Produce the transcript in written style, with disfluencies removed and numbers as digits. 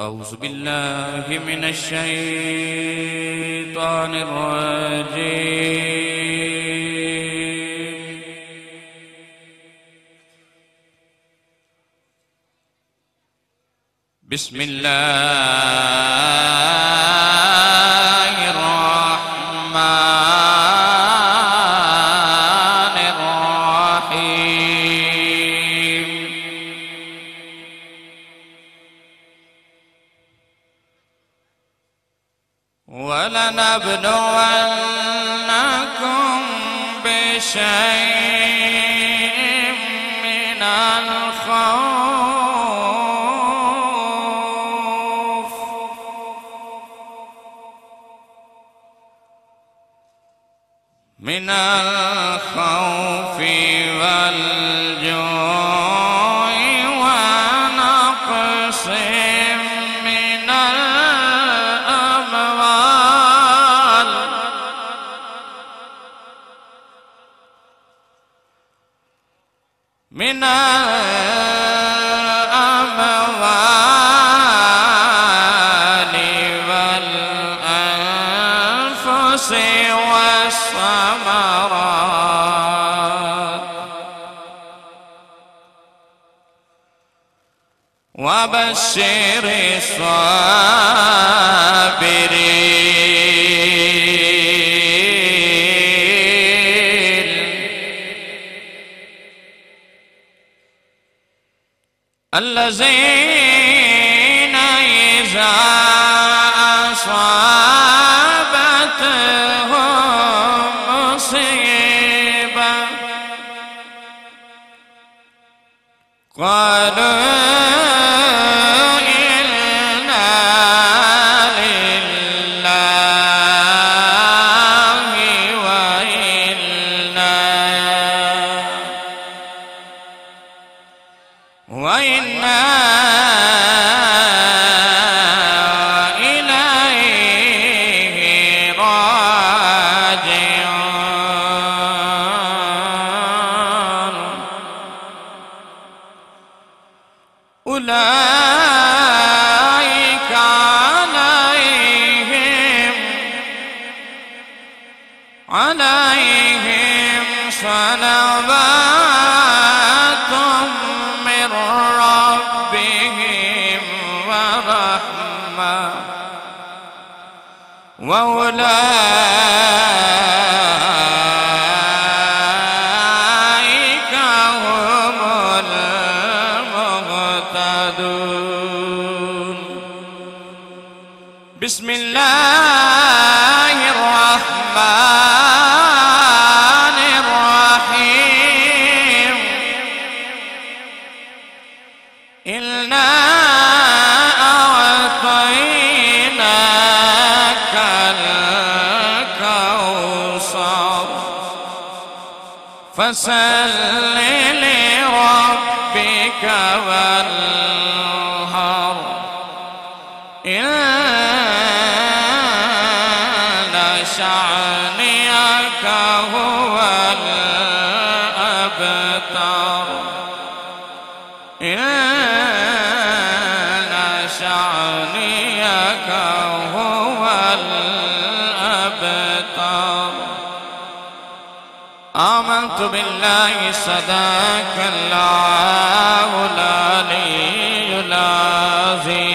أعوذ بالله من الشيطان الرجيم. بسم الله الرحمن الرحيم. ولنبلونكم بشيء من الخوف والجوع ونقص من الأموال والأنفس والثمرات وبشر الصابرين الذين إذا أصابتهم مصيبة قالوا إنا لله وإنا إليه راجعون. أولئك عليهم صلوات من ربهم ورحمة وأولئك هم المهتدون. بسم الله الرحمن الرحيم. إنا أعطيناك الكوثر فصل لربك وانحر إن شانئك هو الأبتر. إن شانئك هو الأبتر. آمنت بالله صدق الله العلي العظيم.